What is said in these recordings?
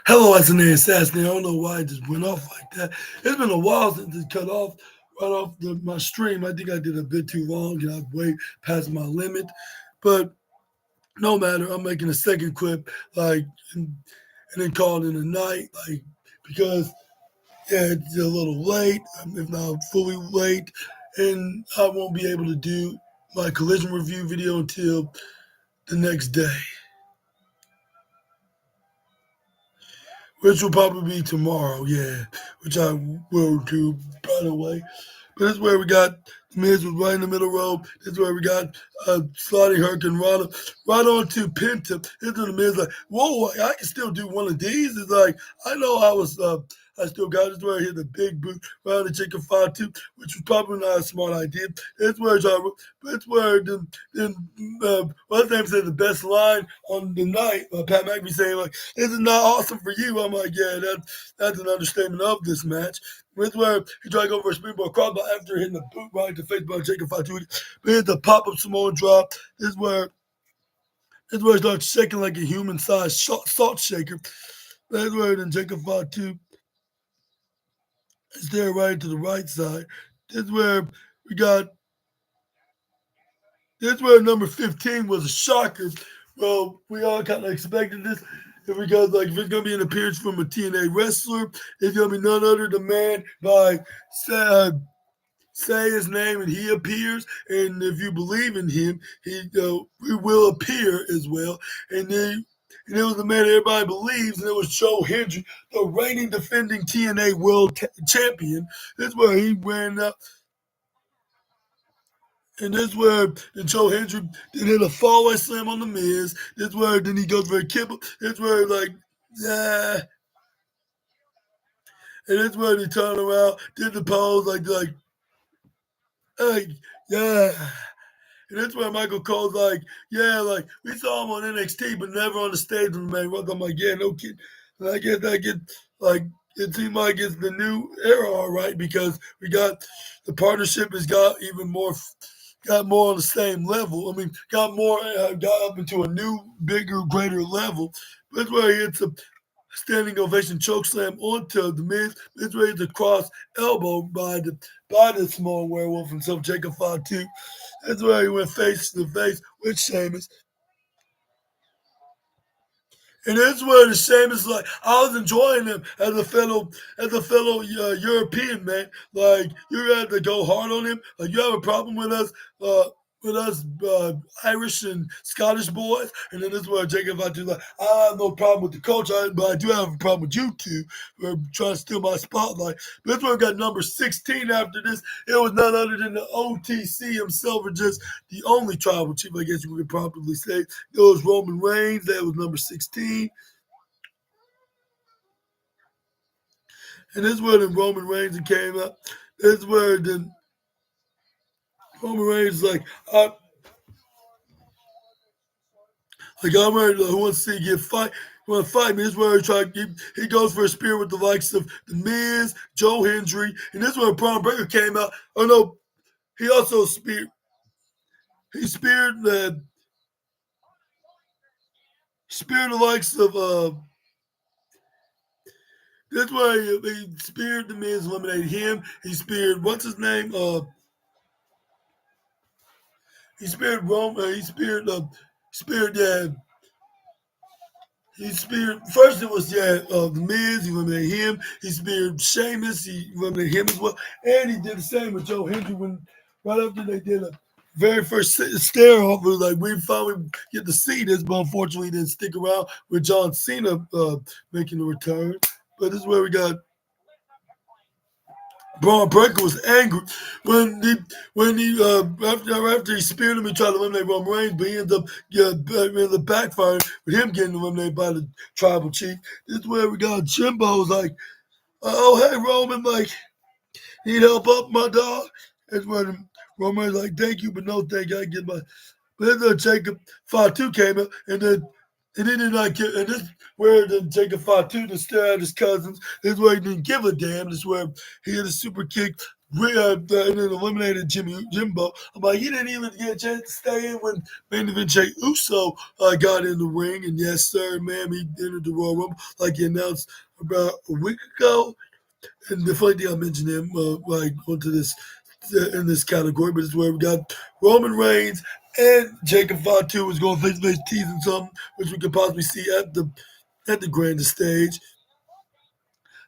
Hello, SNA assassin. I don't know why it just went off like that. It's been a while since it cut off right off my stream. I think I did a bit too long and I've way past my limit. But no matter, I'm making a second clip and then call it in a night, because it's a little late, if not fully late, and I won't be able to do my collision review video until the next day, which will probably be tomorrow, yeah, which I will do, by the way. But this is where we got the Miz was right in the middle row. This is where we got sliding Hurricane Rana right on to Penta. This is the Miz like, whoa, I can still do one of these. It's like, I know I still got it. This is where I hit the big boot right on the chicken 5-2, which was probably not a smart idea. It's where what's name said the best line on the night. Pat McAfee saying like, "This is not awesome for you." I'm like, yeah, that's an understatement of this match. This where he tried to go for a springboard crossbar after hitting the boot right to face by Jacob 5-2. But hit the pop up Samoan drop. This is where he starts shaking like a human sized salt shaker. That's where then Jacob 5-2 is there right to the right side. This is where we got This is where number 15 was a shocker. Well, we all kind of expected this because, if it's going to be an appearance from a TNA wrestler, it's going to be none other than man by say his name and he appears. And if you believe in him, he will appear as well. And it was the man everybody believes, and it was Joe Hendry, the reigning defending TNA World Champion. This is where he ran up. And this is where Joe Hendry then hit a fallaway slam on the Miz. This is where then he goes for a kibble. This is where yeah. And this is where he turned around, did the pose like, yeah. And that's where Michael Cole's like, yeah, we saw him on NXT, but never on the stage with the main roster. I'm like, yeah, no kidding. And I get it seemed like it's the new era, all right, because we got the partnership has got more on the same level. I mean, got up into a new, bigger, greater level. But that's where he hits a standing ovation chokeslam onto the Miz. This way it's a cross elbow by the small werewolf himself, Jacob 5-2. That's where he went face to face with Sheamus. And that's where the Sheamus I was enjoying him as a fellow European man. Like, you had to go hard on him. Like, you have a problem with us Irish and Scottish boys. And then this is where Jacob I have no problem with the coach, but I do have a problem with you two for trying to steal my spotlight. But this one got number 16 after this. It was none other than the OTC himself, or just the only tribal chief, I guess you could probably say. It was Roman Reigns. That was number 16. And this is where the Roman Reigns came up. This is where then Roman Reigns I'm ready. Who wants to see get fight? You want to fight me? This is where he goes for a spear with the likes of the Miz, Joe Hendry, and this is where Braun Breaker came out. Oh no, he also speared. He speared the likes of. That's why he speared the Miz, eliminated him. He speared what's his name? He speared Roman. He speared He speared first. It was the Miz. He eliminated him. He speared Sheamus. He eliminated him as well, and he did the same with Joe Hendry when right after they did a very first stare off. It was like we finally get to see this, but unfortunately, he didn't stick around with John Cena making a return. But this is where we got. Braun Breaker was angry when he after he speared him, he tried to eliminate Roman Reigns, but he ended up backfiring with him getting eliminated by the tribal chief. This is where we got Jimbo's like, oh hey Roman, need help up my dog. That's when Roman's like, thank you, but no thank you. I get my. But then Jacob 5-2 came up, and then he did not get. And this where then Jacob 5-2 to stare at his cousins. This is where he didn't give a damn. This is where he hit a super kick and then eliminated Jimbo. I'm like, he didn't even get a chance to stay in when main event Jey Uso got in the ring. And yes, sir, ma'am, he entered the Royal Rumble like he announced about a week ago. And the funny thing I mentioned him like onto this in this category, but it's where we got Roman Reigns and Jacob Fatu is going face to face teasing something, which we could possibly see at the grandest stage.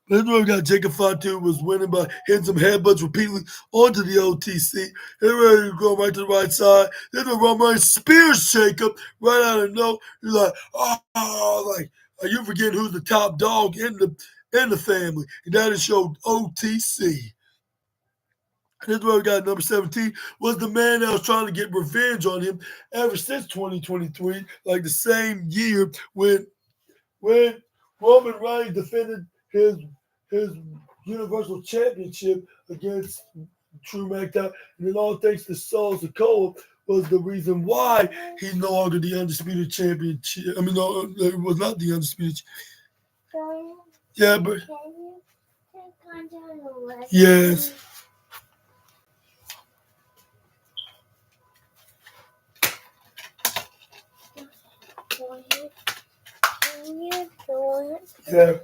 This is where we got Jacob Fatu was winning by hitting some headbutts repeatedly onto the OTC. They're ready to go right to the right side. Then the Roman Reigns spears Jacob right out of nowhere. He's like, oh, like, are you forgetting who's the top dog in the family? And that is showed OTC. And this is where we got number 17 was the man that was trying to get revenge on him ever since 2023, like the same year when Roman Reigns defended his Universal Championship against Drew McIntyre, and then all thanks to Saul Sikoa was the reason why he's no longer the undisputed champion. I mean, no, it was not the undisputed. Yeah, but yes. Yeah.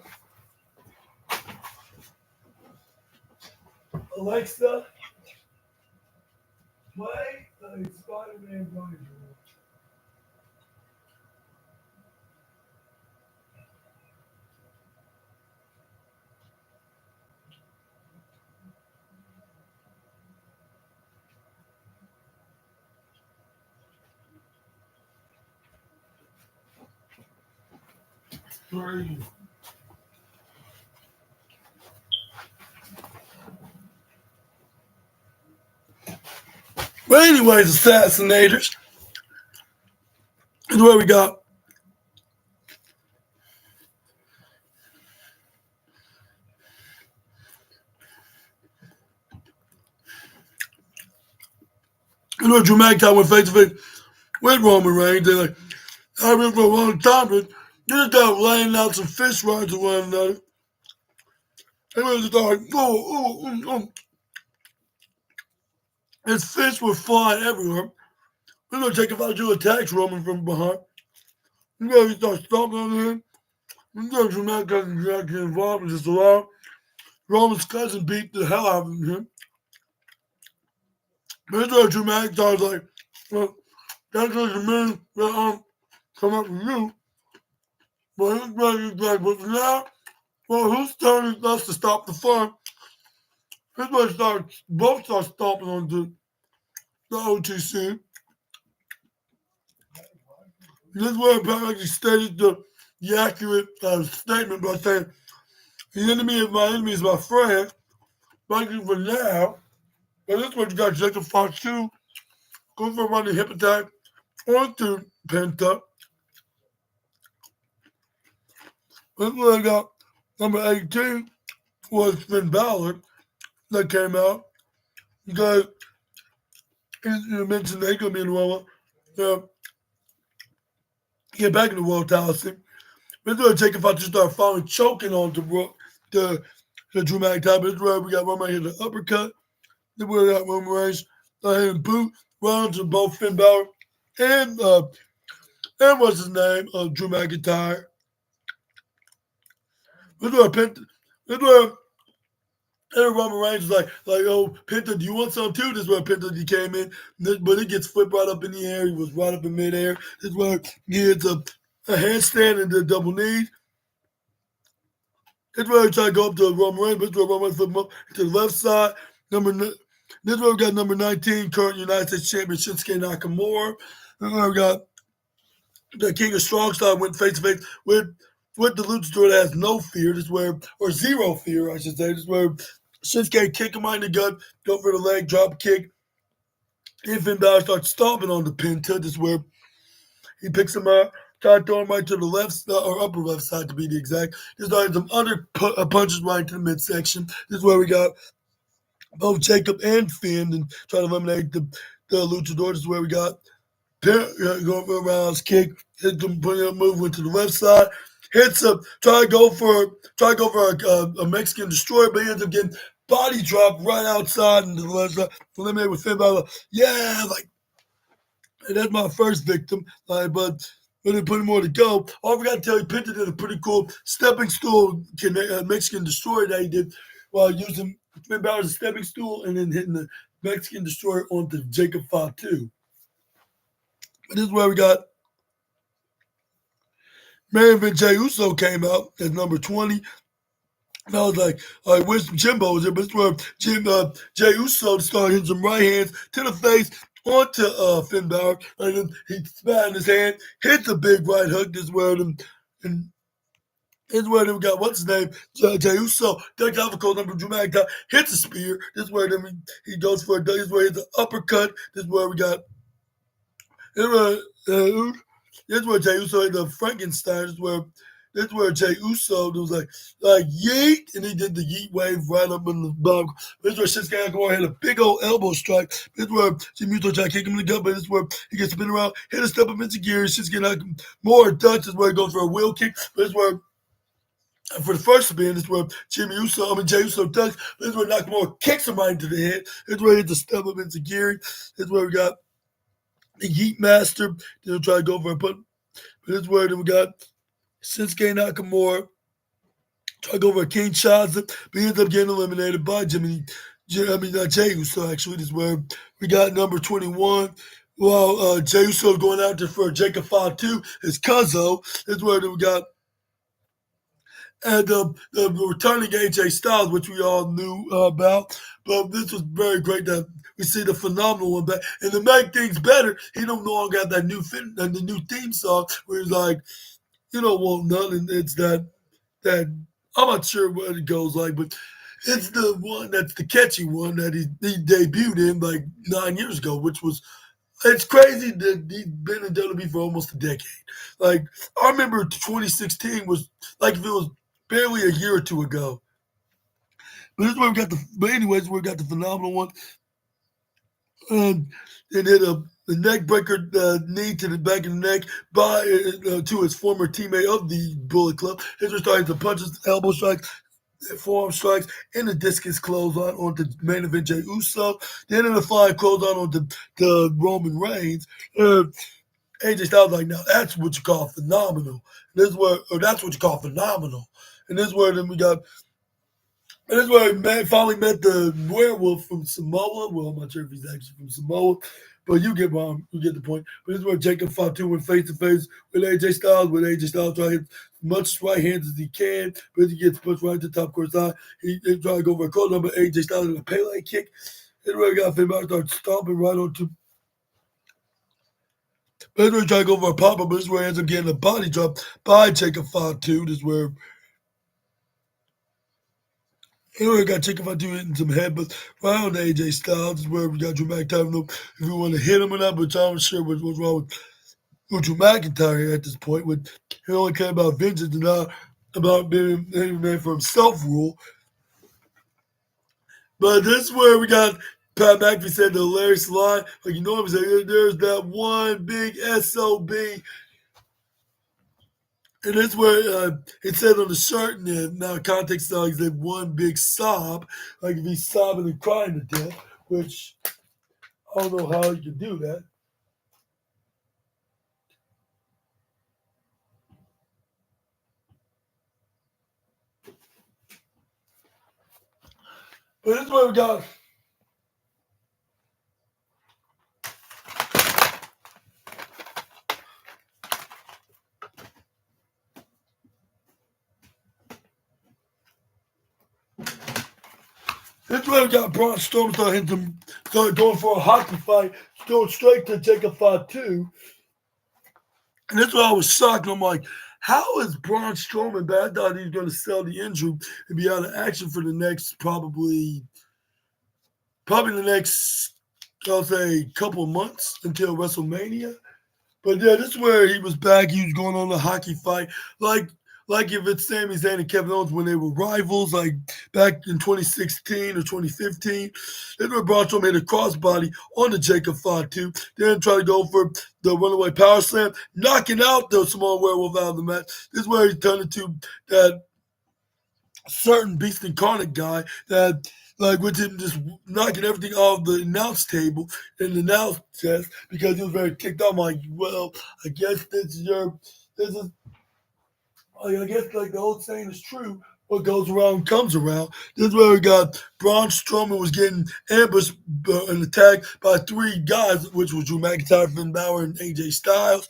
Alexa, play the Spider-Man Bunny. Three. But anyways, assassinators. Is where we got. You know, Drew McIntyre went face to face with Roman Reigns. They're like, I've been for a long time, but you just start laying out some fish rights to one another. And they just start like, oh. His fists were flying everywhere. We're going to take about you attacks Roman from behind. You know, he starts stomping on him. You know, Drew McIntyre get involved and just allow Roman's cousin beat the hell out of him. But it's Drew McIntyre's like, well, that doesn't mean that I'm coming up with you. But he's like, but now, well, whose turn is us to stop the fun? This way both start stomping on the OTC. This way apparently stated the accurate statement by saying, the enemy of my enemy is my friend. Thank you for now. But this one you got Jacob Fatu going for running hip attack onto Penta. This one I got number 18 was Finn Balor that came out. Because you mentioned they're going to be in the Royal. Get back in the World Title scene. This is where Jacob Fatu start finally choking on the Drew McIntyre. This is where we got Roman Reigns the uppercut. Then we got Roman Reigns hitting boot rounds to both Finn Balor and what's his name? Drew McIntyre. This is where Roman Reigns is like, oh, Penta, do you want some too? This is where Penta he came in, but he gets flipped right up in the air. He was right up in midair. This is where he hits a handstand and the double knees. This is where he tried to go up to Roman Reigns, but this is where Roman Reigns flip him up to the left side. This is where we got number 19, current United States Champion Shinsuke Nakamura. This is where we got the King of Strong Style went face to face with the luchador that has no fear. This is where, or zero fear, I should say. This is where Shinsuke kick him right in the gut, go for the leg, drop kick. And Finn Balor starts stomping on the Penta. This is where he picks him up, try to throw him right to the left or upper left side to be the exact. This is some other punches right into the midsection. This is where we got both Jacob and Finn and try to eliminate the luchador. This is where we got going for a rounds kick, hit them, putting a movement to the left side. Hits up, try to go for a Mexican destroyer, but he ends up getting body drop right outside and the eliminated with Finn Balor. Yeah, like, and that's my first victim. Like, but when they put him on to go, I forgot to tell you, Pinto did a pretty cool stepping stool Mexican destroyer that he did while using Finn Balor as a stepping stool and then hitting the Mexican destroyer onto Jacob Fatu. But this is where we got main event. Jey Uso came out as number 20. And I was like, where's Jimbo? But it's where Jey Uso started hitting some right hands to the face onto Finn Balor, and then he spat in his hand, hit the big right hook. This is where them, and this is where them got what's his name, Jey Uso, ducked out for cold number dramatic time, hits a spear. This is where them he goes for a, this is where he hits an uppercut. This is where we got. This is where Jey Uso hit the Frankenstein. This is where Jey Uso was like yeet, and he did the yeet wave right up in the bottom. This is where Shinsuke Nakamura hit a big old elbow strike. This is where Jimmy Uso tried to kick him in the gut, but this is where he gets spin around, hit a step up into gear. Shinsuke Nakamura ducks. This is where he goes for a wheel kick. This is where for the first spin, this is where Jey Uso ducks. This is where Nakamura kicks him right into the head. This is where he hits a step up into gear. This is where we got the Yeet Master. They'll try to go for a put. This is where then we got Shinsuke Nakamura try to go for a King Shaza, but he ends up getting eliminated by Jey Uso, actually. This is where we got number 21. While Jey Uso going out there for Jacob Fatu, his Cuzzo. This is where we got and the returning AJ Styles, which we all knew about. But this was very great that we see the phenomenal one back. And to make things better, he don't no longer have that new the new theme song where he's like, you don't want nothing. It's that I'm not sure what it goes like, but it's the one that's the catchy one that he debuted in like 9 years ago, which was it's crazy that he's been in WWE for almost a decade. Like I remember 2016 was like if it was barely a year or two ago. But this is where we got we got the phenomenal one. And hit the neck breaker knee to the back of the neck by to his former teammate of the Bullet Club. His starting to punches, elbow strikes, forearm strikes, and the discus clothesline onto main event Jey Uso. Then in the flying clothesline onto the Roman Reigns. AJ Styles like, now that's what you call phenomenal. That's what you call phenomenal. And this is where then we got. And this is where he finally met the werewolf from Samoa. Well, I'm not sure if he's actually from Samoa, but you get the point. But this is where Jacob Fatu went face to face with AJ Styles. With AJ Styles trying to hit as much right hands as he can, but he gets pushed right to the top court side. He tried to go for a cold number. AJ Styles with a Pele kick. And where he got Finn Balor started stomping right onto. But this is where he tried to go for a pop-up, but this is where he ends up getting a body drop by Jacob Fatu. This is where. Anyway, got Jacob Fatu hitting some headbutts right on AJ Styles. This is where we got Drew McIntyre. If you want to hit him or not, but I'm not sure what's wrong with Drew McIntyre at this point. He only cared about vengeance and not about being a man for himself rule. But this is where we got Pat McAfee said the hilarious line. Like, you know what I'm saying? There's that one big SOB. And that's where it said on the shirt, and now context he said one big sob, like if he's sobbing and crying to death, which I don't know how you can do that. But this is where we got. That's why we got Braun Strowman started going for a hockey fight, going straight to Jacob Fatu. And that's why I was shocked. I'm like, how is Braun Strowman back? I thought he was going to sell the injury and be out of action for the next probably the next, I'll say, couple of months until WrestleMania. But yeah, this is where he was back. He was going on a hockey fight. Like if it's Sami Zayn and Kevin Owens when they were rivals, like back in 2016 or 2015. Then where Braun Strowman made a crossbody on the Jacob Fatu. Then tried to go for the runaway power slam, knocking out the Samoan Werewolf out of the match. This is where he turned into that certain beast incarnate guy that like with him just knocking everything off the announce table in the announce test because he was very ticked off. I'm like, well, I guess this is I guess like the old saying is true. What goes around comes around. This is where we got Braun Strowman was getting ambushed and attacked by three guys, which was Drew McIntyre, Finn Balor, and AJ Styles.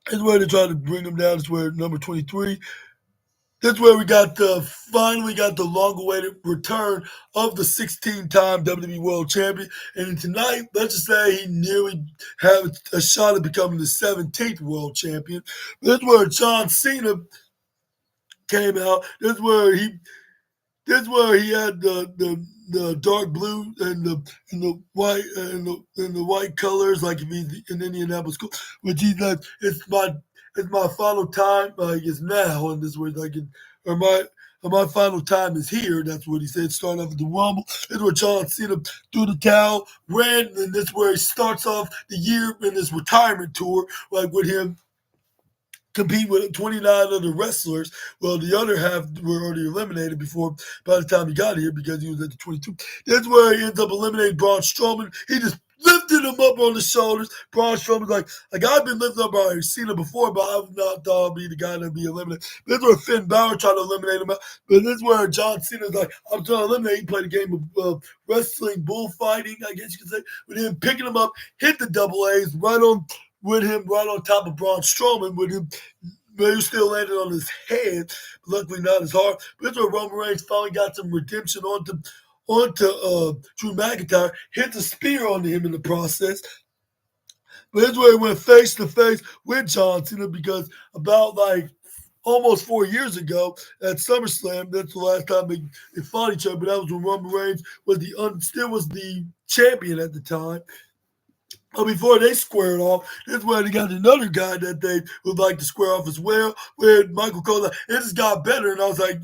This is where they tried to bring him down. This is where number 23. That's where we got the finally got the long-awaited return of the 16-time WWE World Champion. And tonight, let's just say he nearly had a shot at becoming the 17th World Champion. That's where John Cena came out. That's where he had the dark blue and the white and the white colors, like if he's in Indianapolis, which he's like, it's my final time, like it's now, and this was like, or my final time is here. That's what he said. Starting off with the Rumble, this is where John Cena threw the towel, ran, and this is where he starts off the year in his retirement tour, like with him compete with 29 other wrestlers. Well, the other half were already eliminated before by the time he got here because he was at the 22. That's where he ends up eliminating Braun Strowman. He just lifted him up on the shoulders. Braun Strowman's like I've been lifted up by Cena before, but I've not thought I'd be the guy to be eliminated. This is where Finn Balor tried to eliminate him. But this is where John Cena's like, I'm trying to eliminate. He played a game of wrestling, bullfighting, I guess you could say, with him picking him up, hit the double A's right on top of Braun Strowman, with him maybe still landed on his head, but luckily not his heart. But that's where Roman Reigns finally got some redemption onto Drew McIntyre, hit the spear onto him in the process. But that's where he went face to face with John Cena because about like almost 4 years ago at SummerSlam, that's the last time they fought each other. But that was when Roman Reigns was still was the champion at the time. But before they squared off, this is where they got another guy that they would like to square off as well. Where Michael Cole, it just got better, and I was like,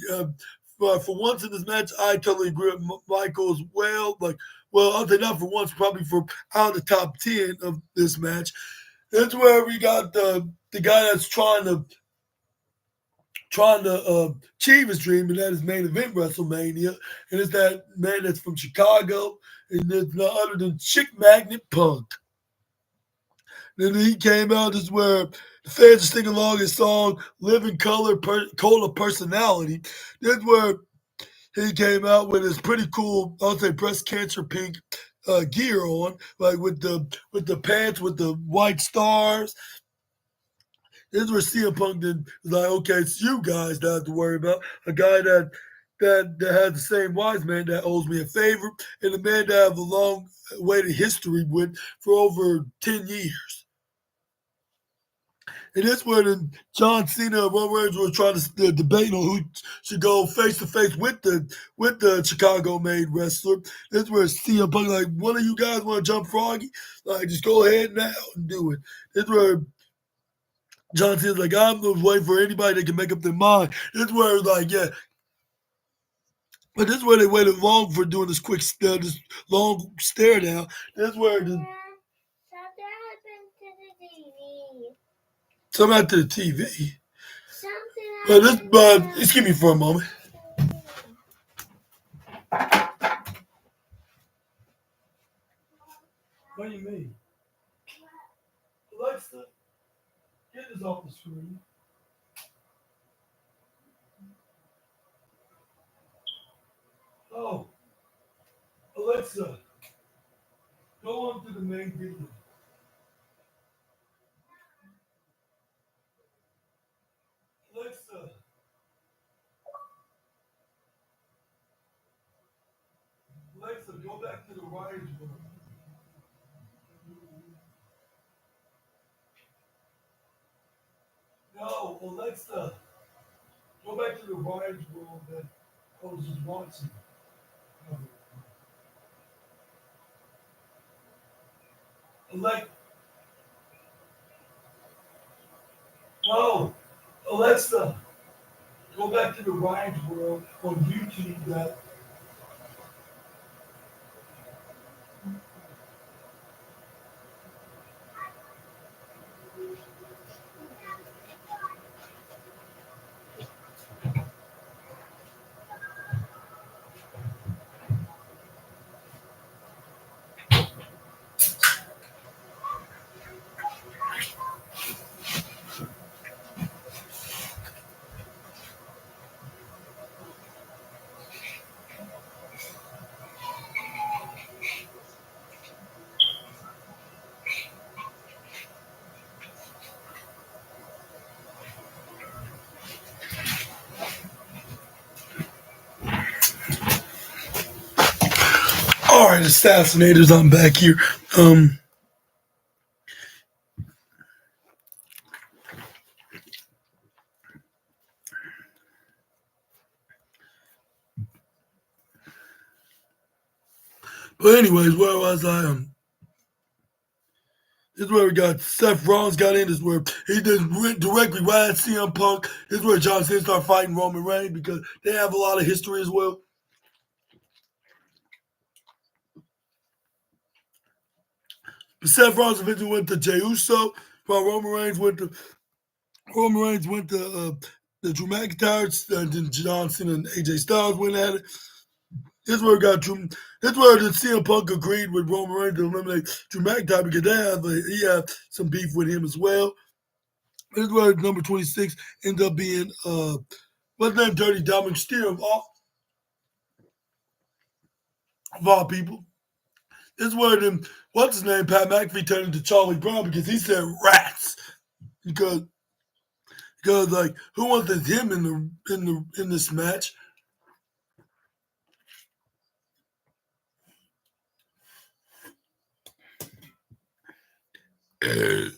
for once in this match, I totally agree with Michael as well. Like, well, I'll say not for once, probably for out of the top 10 of this match. That's where we got the guy that's trying to achieve his dream, and that is main event WrestleMania, and it's that man that's from Chicago, and it's none other than Chick Magnet Punk. Then he came out. This is where the fans are singing along his song "Living Color, Cola Personality." This is where he came out with his pretty cool, I'll say, breast cancer pink gear on, like with the pants with the white stars. This is where CM Punk then was like, okay, it's you guys that I have to worry about. A guy that has the same wise man that owes me a favor, and a man that I have a long waited history with for over 10 years. And that's where John Cena and Roman Reigns were trying to debate on who should go face to face with the Chicago made wrestler. That's where CM Punk like, one of you guys want to jump Froggy? Like, just go ahead now and do it. That's where John Cena's like, I'm waiting for anybody that can make up their mind. That's where it's like, yeah. But this is where they waited long for doing this long stare down. That's where something happened to the TV. But excuse me for a moment. What do you mean? Alexa, get this off the screen. Oh, Alexa, go on to the main video. Alexa, Alexa, go back to the writers' room. No, Alexa, go back to the writers' room that I was just watching. Alexa, no, Alexa, go back to the writers' world on YouTube that All right, assassinators, I'm back here. But anyways, where was I? This is where we got Seth Rollins got in. This is where he just went directly right at CM Punk. This is where John Cena started fighting Roman Reigns because they have a lot of history as well. But Seth Rollins eventually went to Jey Uso, while Roman Reigns went to the Drew McIntyre, then John Cena and AJ Styles went at it. This is where we got Drew. This is where the CM Punk agreed with Roman Reigns to eliminate Drew McIntyre because he had some beef with him as well. This is where number 26 ended up being what's his name, Dirty Dominic Steele of all people. This is where what's his name, Pat McAfee turned into Charlie Brown because he said rats because like who wanted him in this match? Anyway,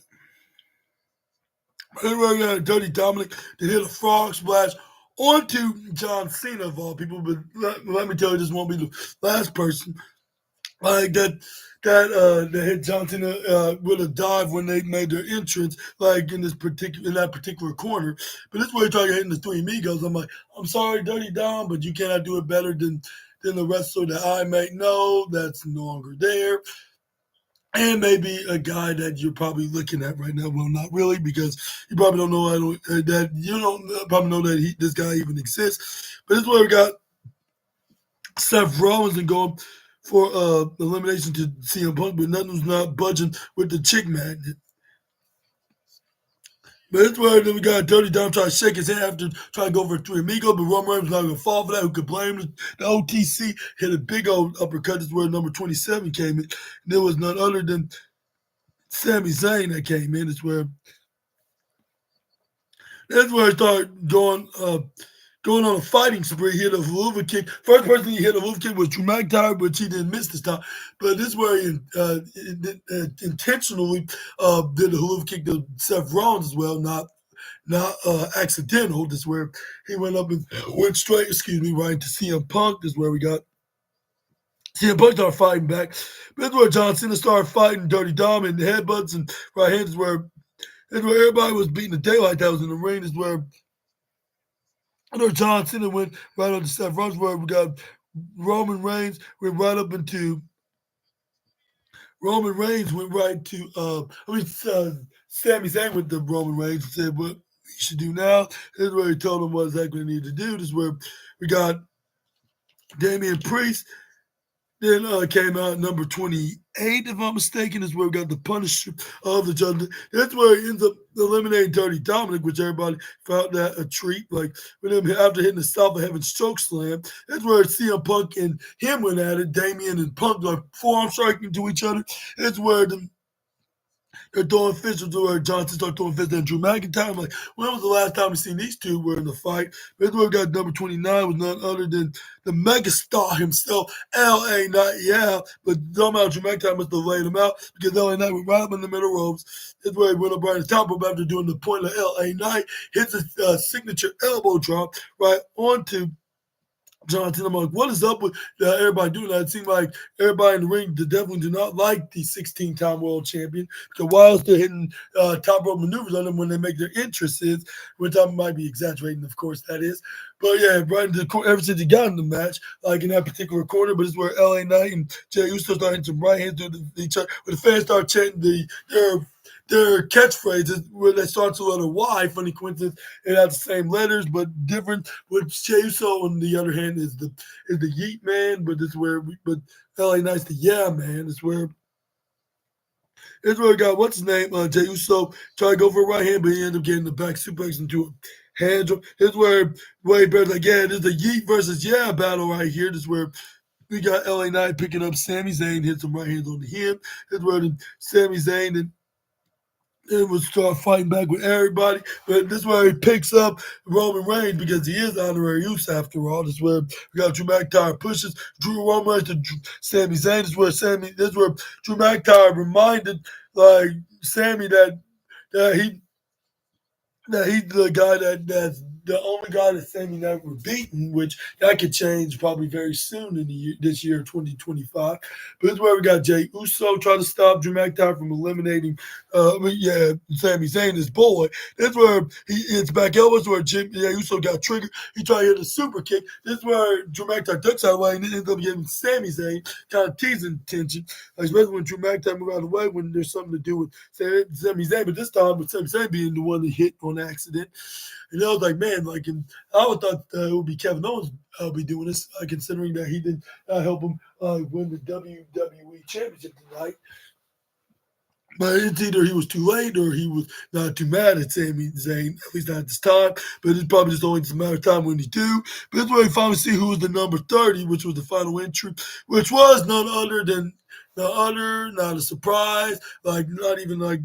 got Dirty Dominic to hit a frog splash onto John Cena of all people, but let me tell you, this won't be the last person like that hit John Cena with a dive when they made their entrance, like in that particular corner. But this way, he tried hitting the three amigos. I'm like, I'm sorry, Dirty Dom, but you cannot do it better than the wrestler that I may know that's no longer there. And maybe a guy that you're probably looking at right now. Well, not really, because you probably don't know that you don't probably know that this guy even exists. But this is where we got Seth Rollins and going for elimination to CM Punk, but nothing was not budging with the chick magnet. But this is where then we got Dirty Dom trying to shake his hand after trying to go for three amigos, but Roman Reigns was not going to fall for that. Who could blame the OTC? Hit a big old uppercut. This is where number 27 came in. And there was none other than Sami Zayn that came in. That's where I started going on a fighting spree. He hit a Helluva Kick. First person he hit a Helluva Kick was Drew McIntyre, but he didn't miss this time. But this is where he intentionally did a Helluva Kick to Seth Rollins as well, not accidental. This is where he went up and went straight, right into CM Punk. This is where we got CM Punk started fighting back. This is where John Cena started fighting Dirty Dom and the headbutts and right hands. This is where everybody was beating the daylight that was in the ring. This is where John Cena went right on to Seth Rollins, where we got Roman Reigns went right up into Roman Reigns went right to Sami Zayn with the Roman Reigns and said what he should do now. This is where he told him what exactly he needed to do. This is where we got Damian Priest. Then came out number 28, if I'm mistaken, is where we got the Punisher of the Judgment. That's where he ends up eliminating Dirty Dominic, which everybody found that a treat. Like with him after hitting the South of Heaven's choke slam. That's where CM Punk and him went at it. Damian and Punk like forearm striking to each other. That's where they're throwing fists to where Johnson started throwing fists at Drew McIntyre. I'm like, when was the last time we seen these two were in the fight? That's where we got number 29 was none other than the megastar himself, LA Knight. Yeah, but somehow Drew McIntyre must have laid him out because LA Knight went right up in the middle ropes. That's where he went up right on the top rope after doing the point of LA Knight, hits a signature elbow drop right onto Jonathan. I'm like, what is up with everybody doing that? It seemed like everybody in the ring definitely do not like the 16-time world champion because while they're hitting top rope maneuvers on them when they make their entrances, which I might be exaggerating, of course, that is. But yeah, right into the ever since he got in the match, like in that particular corner, but it's where LA Knight and Jey Uso started hitting some right hands to each other, where the fans start chanting their catchphrases where they start to letter Y. Funny coincidence, it has the same letters but different. With Jey Uso, on the other hand, is the Yeet Man, but this is where LA Knight's the Yeah Man. It's where we got what's his name? Jey Uso tried to go for a right hand, but he ended up getting the back suplex into a hand drop. This is where Wade Bear's like, yeah, this is a Yeet versus Yeah battle right here. This is where we got LA Knight picking up Sami Zayn, hit some right hands on him. This is where Sami Zayn and and would start fighting back with everybody. But this is where he picks up Roman Reigns because he is honorary use after all. This is where we got Drew McIntyre pushes Drew Roman Reigns to Sami Zayn. This is where Drew McIntyre reminded like Sami that he's the guy that's the only guy that Sami never beaten, which that could change probably very soon in this year, 2025. But it's where we got Jay Uso trying to stop Drew McIntyre from eliminating, Sami Zayn, his boy. That's where it's back elbows where Jay Uso got triggered. He tried to hit a super kick. This is where Drew McIntyre ducks out of the way and ends up giving Sami Zayn kind of teasing tension, especially when Drew McIntyre moves out of the way when there's something to do with Sami Zayn. But this time with Sami Zayn being the one that hit on accident. And I was like, man, like, and I would thought it would be Kevin Owens be doing this, considering that he didn't help him win the WWE Championship tonight. But it's either he was too late or he was not too mad at Sami Zayn, at least not at this time. But it's probably just only a matter of time when he do. But that's where we finally see who was the number 30, which was the final entry, which was none other than not a surprise, like not even like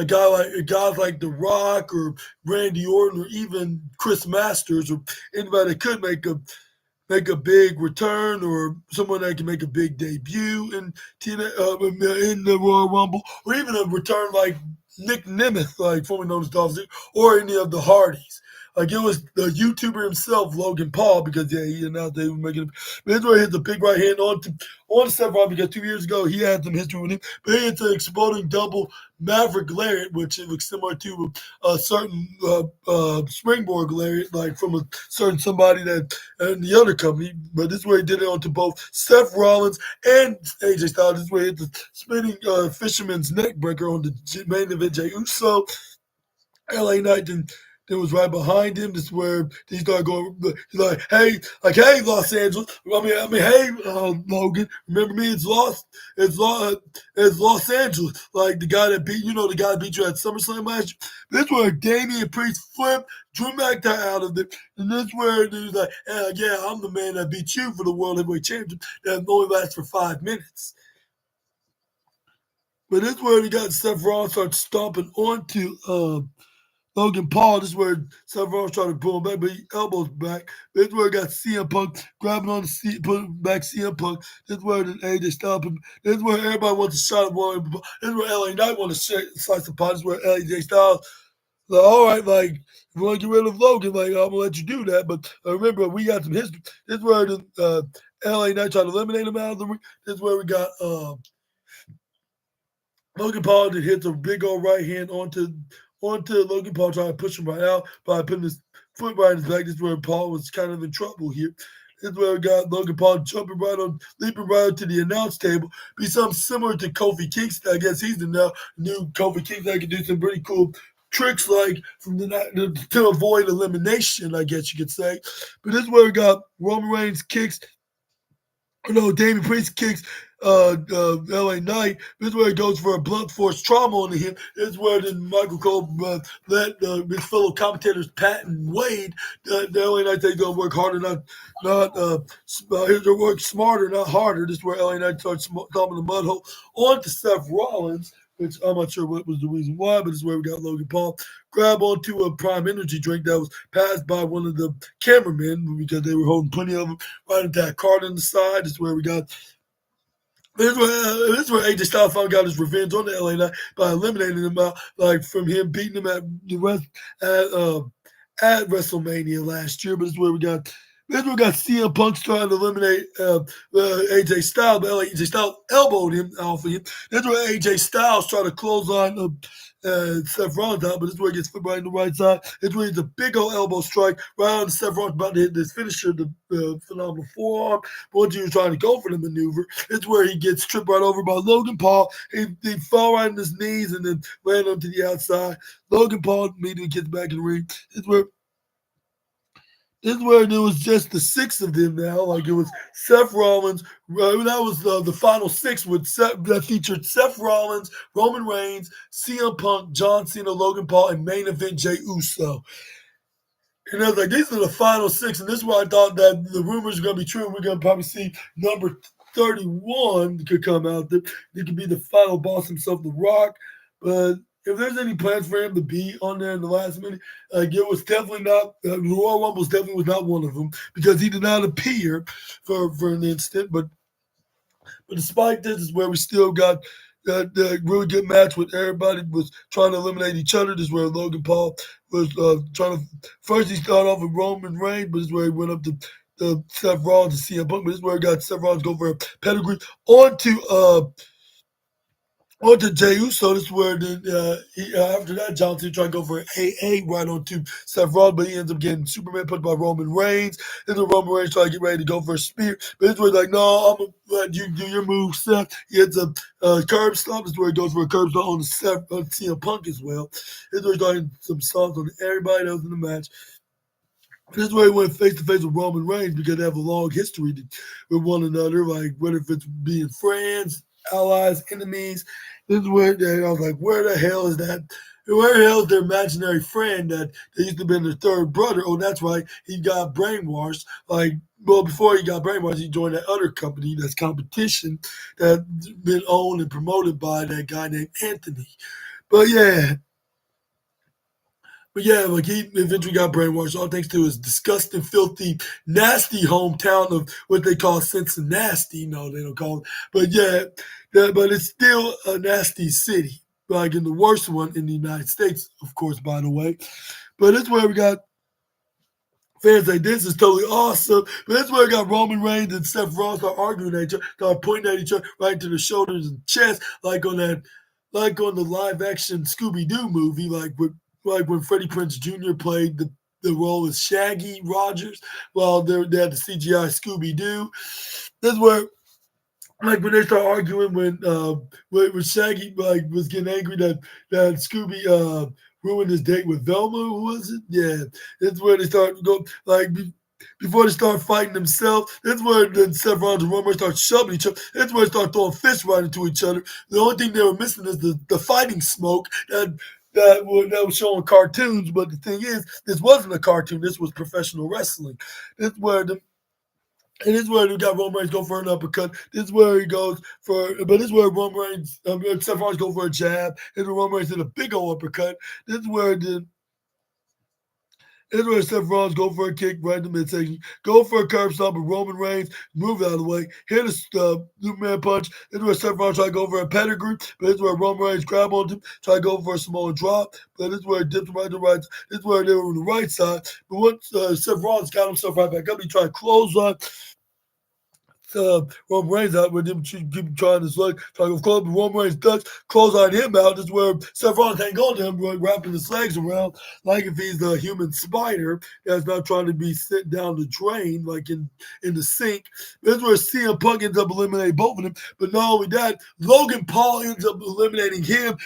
guys like The Rock or Randy Orton or even Chris Masters or anybody that could make a big return or someone that can make a big debut in the Royal Rumble or even a return like Nick Nemeth, like formerly known as Dolph Ziggler, or any of the Hardys. Like it was the YouTuber himself, Logan Paul, because he announced they were making it. But that's where he hit the big right hand on Seth Rollins because 2 years ago he had some history with him. But he hit the exploding double Maverick lariat, which it looks similar to a certain springboard lariat, like from a certain somebody that in the other company. But this way he did it onto both Seth Rollins and AJ Styles. This way he hit the spinning fisherman's neck breaker on the main event. Jey Uso, LA Knight, then was right behind him. This is where he started going. He's hey, Los Angeles. Hey, Logan. Remember me? It's Los Angeles. Like the guy that beat you at SummerSlam last year. This is where Damian Priest flipped Drew McIntyre out of it, and this is where he was like, yeah, I'm the man that beat you for the World Heavyweight Championship. That only lasts for 5 minutes. But this is where he got Seth Rollins started stomping onto Logan Paul. This is where Seth Rollins tried to pull him back, but he elbows back. This is where he got CM Punk grabbing on the seat, putting back CM Punk. This is where the AJ stopped him. This is where everybody wants a shot at William. This is where LA Knight wants to slice the pot. This is where AJ Styles, like, all right, like, if you want to get rid of Logan, like, I'm going to let you do that. But remember, we got some history. This is where the LA Knight tried to eliminate him out of the ring. This is where we got Logan Paul that hits a big old right hand onto Logan Paul, trying to push him right out by putting his foot right in his back. This is where Paul was kind of in trouble here. This is where we got Logan Paul leaping right onto the announce table. Be something similar to Kofi Kingston. I guess he's the new Kofi Kingston that can do some pretty cool tricks like to avoid elimination, I guess you could say. But this is where we got Roman Reigns kicks. No, Damian Priest kicks LA Knight. This is where he goes for a blunt force trauma on him. This is where then Michael Cole let his fellow commentators Pat and Wade, the LA Knight, they're going to work harder, to work smarter, not harder. This is where LA Knight starts stomping the mud hole onto Seth Rollins, which I'm not sure what was the reason why, but this is where we got Logan Paul grab onto a Prime Energy drink that was passed by one of the cameramen because they were holding plenty of them right into that card on the side. This is where we got. This is where AJ Styles finally got his revenge on the LA Knight by eliminating him out, like from him beating him at WrestleMania last year. But this is where we got. This is where we got CM Punk trying to eliminate AJ Styles, but AJ Styles elbowed him off of him. That's where AJ Styles tried to close on Seth Rollins out, but this is where he gets flipped right in the right side. It's where he's a big old elbow strike right on Seth Rollins, about to hit this finisher, the phenomenal forearm. But once he was trying to go for the maneuver, it's where he gets tripped right over by Logan Paul. He fell right on his knees and then ran onto the outside. Logan Paul immediately gets back in the ring. This is where there was just the 6 of them now. Like it was Seth Rollins. That was the final 6 that featured Seth Rollins, Roman Reigns, CM Punk, John Cena, Logan Paul, and main event Jey Uso. And I was like, these are the final 6. And this is why I thought that the rumors are going to be true. We're going to probably see number 31 could come out. It could be the final boss himself, The Rock. But if there's any plans for him to be on there in the last minute, it was definitely not. Royal Rumble definitely was not one of them because he did not appear for an instant. But despite this, is where we still got that really good match with everybody was trying to eliminate each other. This is where Logan Paul was trying to first he started off with Roman Reigns, but this is where he went up to Seth Rollins and CM Punk. But this is where he got Seth Rollins go for a pedigree onto Jey Uso. This is where then after that John Cena tried to go for an AA right onto Seth Rollins, but he ends up getting Superman put by Roman Reigns. Then the Roman Reigns try to get ready to go for a spear, but this was like, no, I'm gonna let you do your move, Seth. He hits a curb stomp. This is where he goes for a curb stomp on CM Punk as well. This is where he's doing some stomps on everybody else in the match. This is where he went face to face with Roman Reigns because they have a long history with one another, like whether if it's being friends, allies, enemies. This is where I was like, where the hell is that? Where the hell is their imaginary friend that they used to be their third brother? Oh, that's right. He got brainwashed. Well, before he got brainwashed, he joined that other company that's competition that's been owned and promoted by that guy named Anthony. But yeah, like he eventually got brainwashed, all thanks to his disgusting, filthy, nasty hometown of what they call Cincinnati. No, they don't call it. But but it's still a nasty city, like in the worst one in the United States, of course, by the way. But it's where we got fans like this is totally awesome. But that's where I got Roman Reigns and Seth Rollins start arguing at each other, start pointing at each other right into the shoulders and chest, like on the live action Scooby Doo movie, like when Freddie Prinze Jr. played the role of Shaggy Rogers, while they had the CGI Scooby Doo. That's where like when they start arguing when Shaggy was getting angry that Scooby ruined his date with Velma, who was it? Yeah, that's where they start go before they start fighting themselves. That's where then Seth Rollins and Roman start shoving each other. That's where they start throwing fists right into each other. The only thing they were missing is the fighting smoke that was showing cartoons. But the thing is, this wasn't a cartoon. This was professional wrestling. This is where this is where we got Roman Reigns go for an uppercut. This is where he goes but this is where Roman Reigns, Seth Rollins go for a jab. And Roman Reigns did a big old uppercut. This is where Seth Rollins go for a kick right in the midsection, go for a curb stomp, and Roman Reigns move out of the way, hit a Superman punch. This is where Seth Rollins try to go for a pedigree, but this is where Roman Reigns grab onto him, try to go for a Samoan drop, but this is where he dipped him right to the right. This is where they were on the right side. But once Seth Rollins got himself right back up, he tried to close on Roman Reigns out with him keep trying his leg, trying to go close, but Roman Reigns ducks, close on him out. This is where Seth Rollins hang on to him, wrapping his legs around like if he's a human spider that's not trying to be sent down the drain, like in the sink. This is where CM Punk ends up eliminating both of them. But not only that, Logan Paul ends up eliminating him,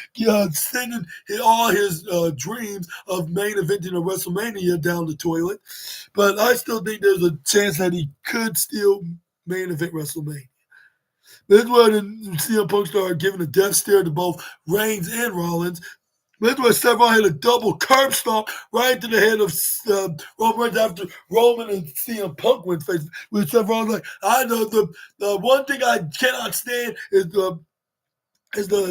sending all his dreams of main eventing a WrestleMania down the toilet. But I still think there's a chance that he could still main event WrestleMania. This is where CM Punk started giving a death stare to both Reigns and Rollins. This is where Seth Rollins hit a double curb stomp right into the head of Roman Reigns after Roman and CM Punk went face. With Seth Rollins like, I know the one thing I cannot stand is to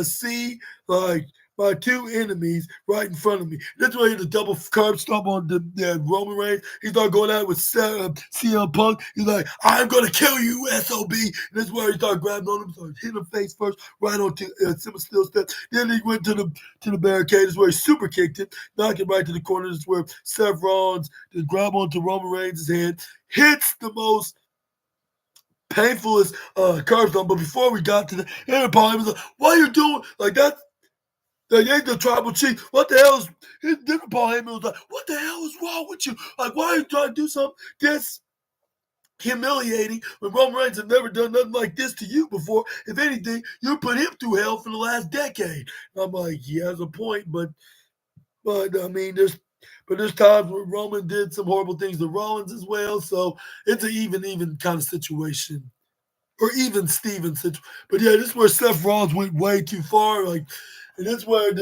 see like my two enemies right in front of me. That's why he had a double curb stomp on the Roman Reigns. He started going at it with CM Punk. He's like, I'm going to kill you, SOB. And that's where he started grabbing on him, started hitting him face first, right onto Simon Steel step. Then he went to the barricade. That's where he super kicked it, knocked it right to the corner. That's where Seth Rollins just grab onto Roman Reigns' head, hits the most painfulest curb stomp. But before we got to the end, Paul was like, what are you doing? Like that. They ain't the tribal chief. What the hell is different? Paul Heyman was like, what the hell is wrong with you? Like, why are you trying to do something this humiliating when Roman Reigns have never done nothing like this to you before? If anything, you put him through hell for the last decade. And I'm like, he has a point, but I mean, there's times where Roman did some horrible things to Rollins as well. So it's an even kind of situation. Or even Steven situation. But yeah, this is where Seth Rollins went way too far. Like, and that's where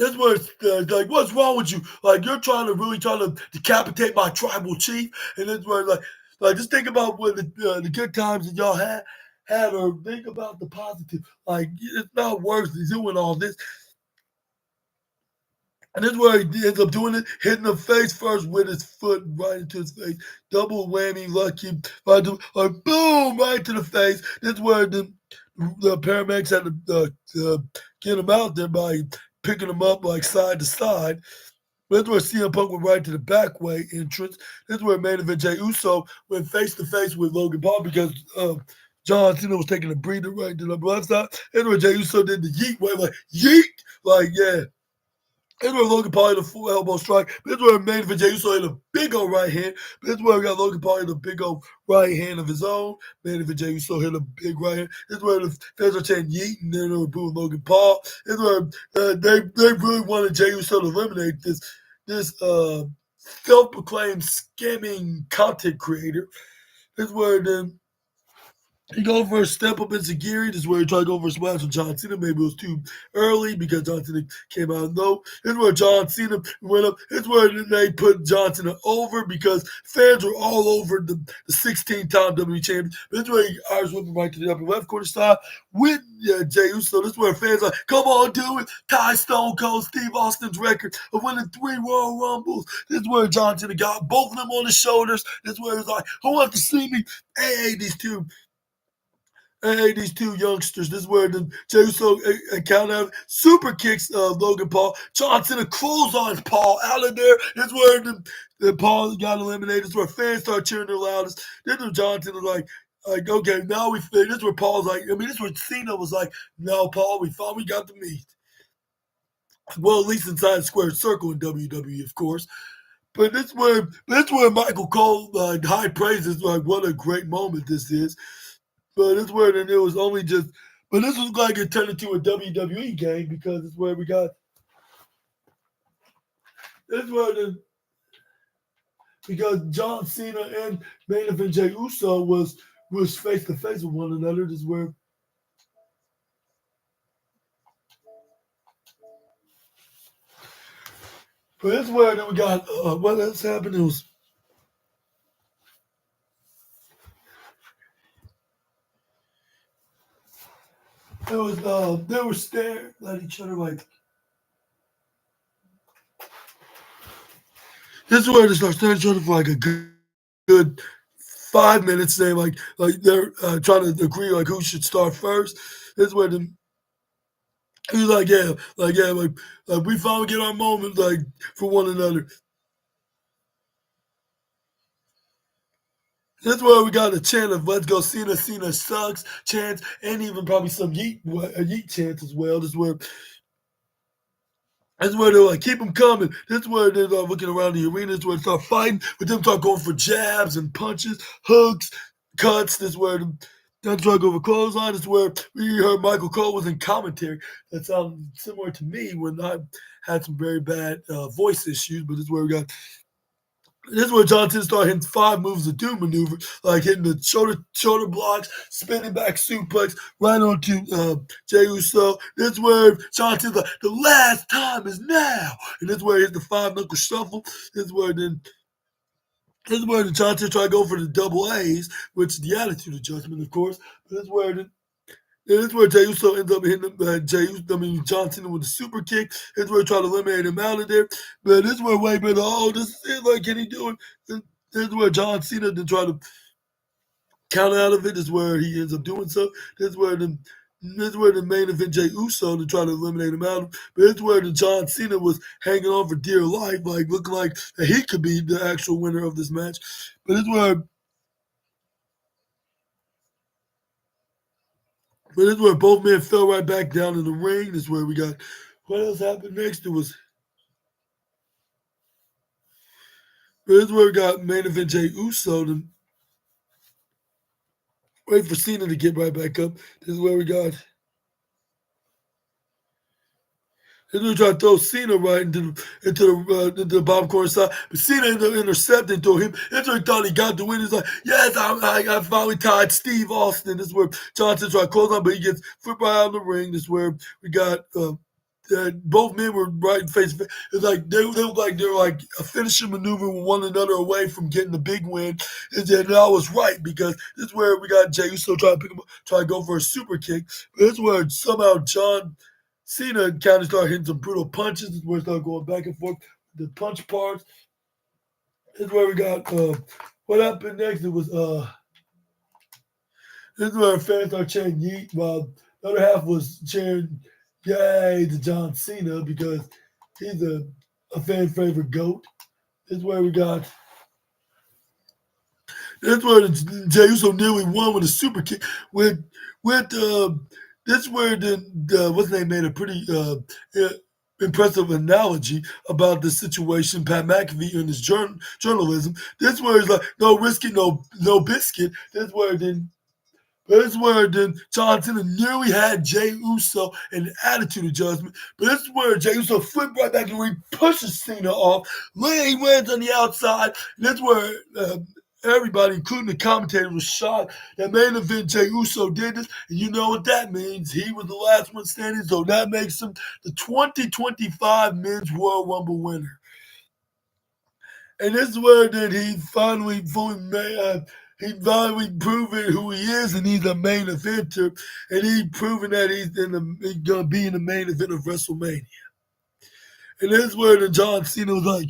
like, what's wrong with you? Like, you're really trying to decapitate my tribal chief, and that's where like just think about what the good times that y'all had. had her think about the positive. Like it's not worth doing all this. And this is where he ends up doing it, hitting the face first with his foot right into his face. Double whammy, lucky, right to, like boom, right to the face. This is where the paramedics had to get him out there by picking him up like side to side. This is where CM Punk went right to the back way entrance. This is where main event Jey Uso went face to face with Logan Paul because John Cena was taking a breather right to the left side. This is where Jey Uso did the yeet wave, like yeet, like yeah. This is where Logan Paul hit a full elbow strike. This is where main event Jey Uso hit a big old right hand. This is where we got Logan Paul hit a big old right hand of his own. Main event Jey Uso hit a big right hand. This is where the fans are chanting yeet and then they were booing Logan Paul. This is where they really wanted Jey Uso to eliminate this self-proclaimed scamming content creator. This is where then he go for a step up in Sagiri. This is where he tried to go for a splash with John Cena. Maybe it was too early because John Cena came out low. This is where John Cena went up. This is where they put John Cena over because fans were all over the 16-time WWE champion. This is where he Irish whipping right to the upper left corner side with Jey Uso. This is where fans are like, come on, do it. Tie Stone Cold Steve Austin's record of winning 3 Royal Rumbles. This is where John Cena got both of them on his shoulders. This is where he's like, who wants to see me? Hey, these two youngsters. This is where the Jey Uso count out super kicks Logan Paul. John Cena clotheslines Paul out of there. This is where the Paul got eliminated. This is where fans start cheering their loudest. This is where John Cena like okay, now we fit. This is where Paul's like, I mean, this is where Cena was like, no, Paul, we finally got the meat. Well, at least inside the square circle in WWE, of course. But that's where Michael Cole high praises like what a great moment this is. But it's where then it was only just. But this was like it turned into a WWE game because it's where we got. This where the because John Cena and main event Jey Uso was face to face with one another. This is where. But this where then we got what else happened? They were staring at each other like this is where they start staring at each other for like a good 5 minutes. They like they're trying to agree like who should start first. This is where the he's like we finally get our moment like for one another. That's where we got a chant of "Let's go Cena, Cena sucks" chants, and even probably some yeet chants as well. That's where they're like, keep them coming. This is where they're looking around the arena. This is where they start fighting. But them start going for jabs and punches, hooks, cuts. This is where them try to go for clothesline. This is where we heard Michael Cole was in commentary. That sounded similar to me when I had some very bad voice issues. But this is where we got. This is where John Cena started hitting 5 moves of doom maneuver, like hitting the shoulder blocks, spinning back suplex right onto Jey Uso. This is where John Cena's like, the last time is now. And this is where he hits the 5-knuckle shuffle. This is where the John Cena tried to go for the double A's, which is the attitude adjustment, of course. But this is where Jey Uso ends up hitting John Cena with a super kick. This is where he tried to eliminate him out of there. But this is where Wade Bennett, this is it, like, can he do it? This is where John Cena then try to count out of it. This is where he ends up doing so. This is where the main event Jey Uso to try to eliminate him out. But it's where the John Cena was hanging on for dear life, like looking like he could be the actual winner of this match. But it's where both men fell right back down in the ring. This is where we got what else happened next? This is where we got main event Jey Uso to wait for Cena to get right back up. This is where we got. They're going to try to throw Cena right into the bottom corner side. But Cena ended up intercepting to him. That's where he thought he got the win. He's like, yes, I finally tied Steve Austin. This is where Johnson tried to close on, but he gets flipped right out of the ring. This is where we got that both men were right face to face. It's like they look like they're like a finishing maneuver with one another away from getting the big win. And then I was right because this is where we got Jey Uso trying to pick him up, try to go for a super kick. But this is where somehow John Cena kind of started hitting some brutal punches. This is where it started going back and forth. The punch parts. This is where we got what happened next. It was this is where fans started chanting yeet while the other half was cheering yay to John Cena because he's a fan favorite GOAT. This is where we got that's where Jey Uso nearly won with a super kick. With this is where the what's his name made a pretty impressive analogy about the situation. Pat McAfee in his journalism. This is where it's like no risky, no biscuit. This is where then this is where then John Cena nearly had Jey Uso in an attitude adjustment. But this is where Jey Uso flipped right back and he pushes Cena off. He lands on the outside. And that's where everybody, including the commentator, was shocked that main event Jey Uso did this. And you know what that means. He was the last one standing. So that makes him the 2025 Men's Royal Rumble winner. And this is where then he finally fully made, he finally proven who he is, and he's a main eventer, and he's proven that he's gonna be in the main event of WrestleMania. And this is where then John Cena was like,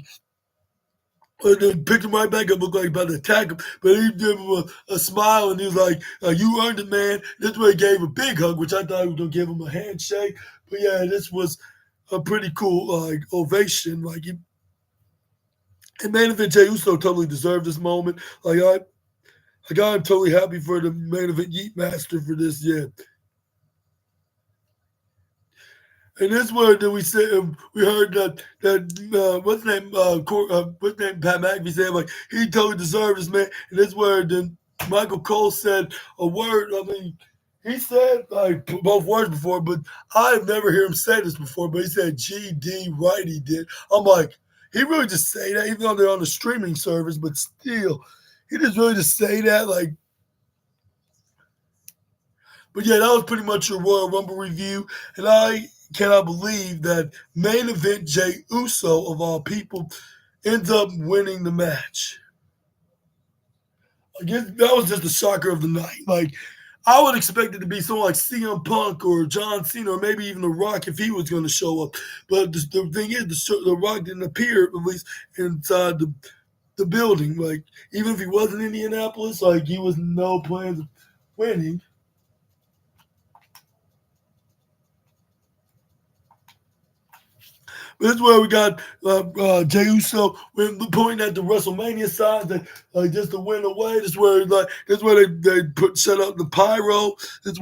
and then picked him right back up, looked like about to attack him, but he gave him a smile, and he was like, "You earned it, man." This is where he gave him a big hug, which I thought he was gonna give him a handshake, but yeah, this was a pretty cool ovation. And main event Jey Uso totally deserved this moment. I'm totally happy for the main event Yeet Master for this. Yeah, and this word that we said we heard that what's name what's name Pat McAfee said like he totally deserved this man. And this word then Michael Cole said a word. I mean, he said like both words before, but I've never heard him say this before. But he said GD right. He did. I'm like, he really just say that even though they're on the streaming service, but still, he just really just say that like. But yeah, that was pretty much your Royal Rumble review, and I cannot believe that main event Jey Uso of all people ends up winning the match. I guess that was just the shocker of the night. Like I would expect it to be someone like CM Punk or John Cena or maybe even The Rock if he was going to show up. But the thing is, the Rock didn't appear at least inside the building. Like even if he was in Indianapolis, like he was no plans of winning. This is where we got Jey Uso pointing at the WrestleMania signs that just to win away. This is where they set up the pyro. This is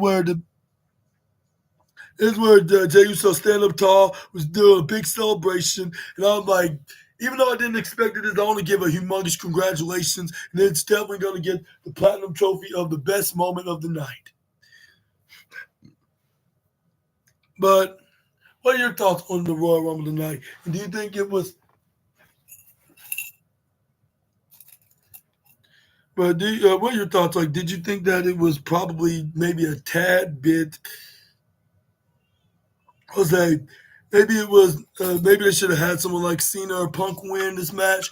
where Jey Uso stand up tall was doing a big celebration, and I'm like. Even though I didn't expect it, I only give a humongous congratulations, and it's definitely going to get the platinum trophy of the best moment of the night. But what are your thoughts on the Royal Rumble tonight? And do you think it was But what are your thoughts? Like, did you think that it was probably maybe a tad bit, Jose? Maybe it was. Maybe they should have had someone like Cena or Punk win this match,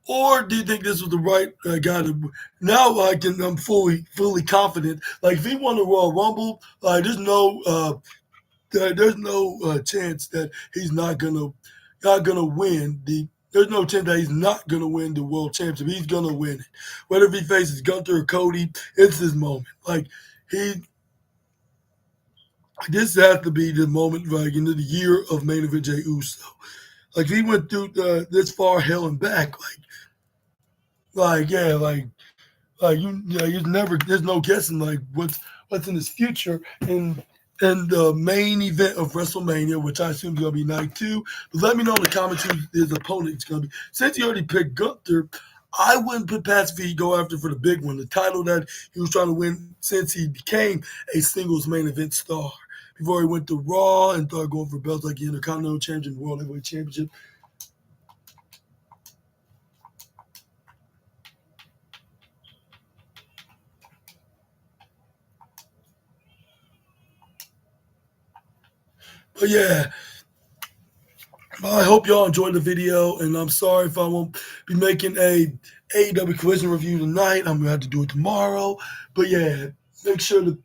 or do you think this was the right guy to? Now I'm fully confident. Like, if he won the Royal Rumble, like, there's no chance that he's not gonna win the. There's no chance that he's not gonna win the world championship. He's gonna win it. Whether if he faces Gunther or Cody, it's his moment. Like he, this has to be the moment, like into the year of main event Jey Uso. Like if he went through this far hell and back, yeah, you never. There's no guessing like what's in his future and the main event of WrestleMania, which I assume is going to be night two. But let me know in the comments who his opponent is going to be. Since he already picked Gunther, I wouldn't put past if he go after for the big one, the title that he was trying to win since he became a singles main event star. Before he went to Raw and started going for belts like the Intercontinental Championship, World Heavyweight Championship. But yeah, I hope y'all enjoyed the video, and I'm sorry if I won't be making a AEW collision review tonight. I'm gonna have to do it tomorrow. But yeah, make sure to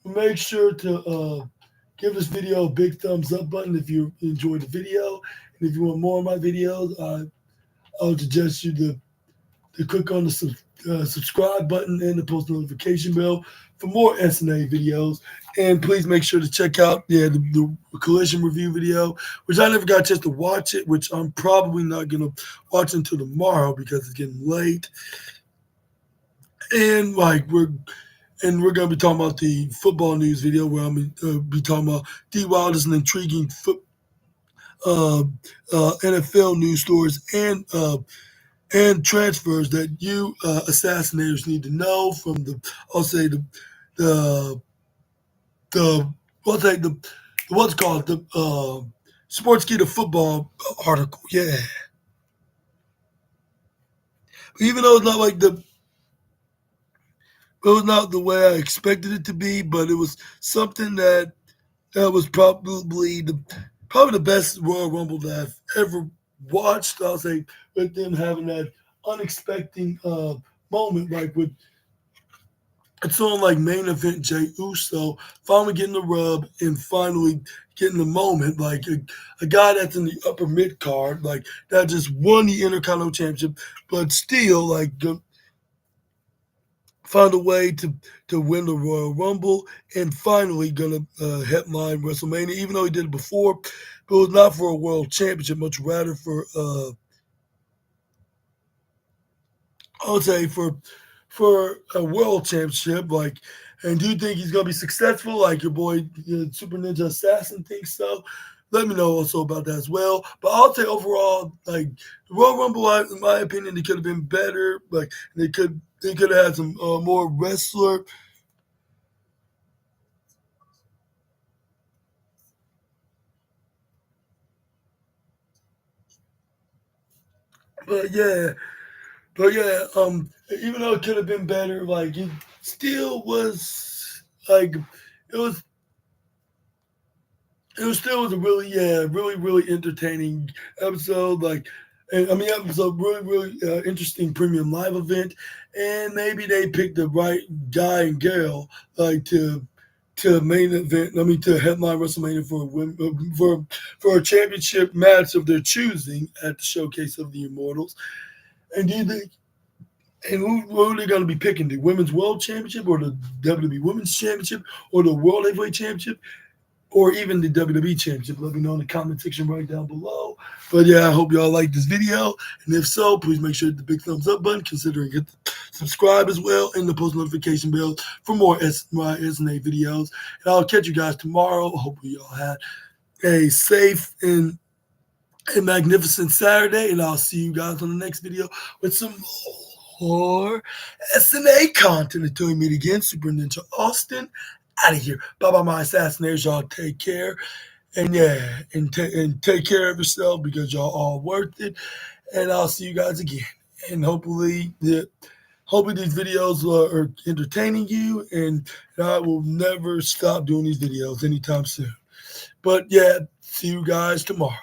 make sure to give this video a big thumbs up button if you enjoyed the video. And if you want more of my videos, I'll suggest you to click on the subscribe button and the post notification bell for more SNA videos. And please make sure to check out the collision review video, which I never got a chance to watch it, which I'm probably not going to watch until tomorrow because it's getting late. And we're going to be talking about the football news video where I'm going to be talking about the wildest and intriguing NFL news stories and transfers that you assassinators need to know from I'll say the the what's say the what's called the Sports Key to Football article. Yeah, even though it's not like it was not the way I expected it to be, but it was something that was probably the best Royal Rumble that I've ever watched. I'll say with them having that unexpected moment, like with it's on like main event Jey Uso finally getting the rub and finally getting the moment, like a guy that's in the upper mid card, like that just won the Intercontinental Championship, but still like found a way to win the Royal Rumble and finally gonna headline WrestleMania, even though he did it before, but it was not for a world championship, much rather for I would say for a world championship. Like, and do you think he's gonna be successful? Like your boy Super Ninja Assassin thinks so. Let me know also about that as well. But I'll say overall, like the Royal Rumble, in my opinion, it could have been better. Like they could have had some more wrestler. But yeah, even though it could have been better, like it still was like it was it was a really really entertaining episode. Like, and I mean episode really interesting premium live event, and maybe they picked the right guy and girl like to main event. I mean to headline WrestleMania for a championship match of their choosing at the Showcase of the Immortals. And do you think? And who are they going to be picking? The Women's World Championship or the WWE Women's Championship or the World Heavyweight Championship? Or even the WWE Championship. Let me know in the comment section right down below. But yeah, I hope y'all like this video. And if so, please make sure to hit the big thumbs up button. Consider hit the subscribe as well and the post notification bell for more my SNA videos. And I'll catch you guys tomorrow. Hopefully y'all had a safe and a magnificent Saturday. And I'll see you guys on the next video with some more SNA content. Until we meet again, Super Ninja Austin out of here. Bye bye, my assassinators. Y'all take care. And yeah, and take care of yourself because y'all all worth it. And I'll see you guys again. And hopefully these videos are entertaining you. And I will never stop doing these videos anytime soon. But yeah, see you guys tomorrow.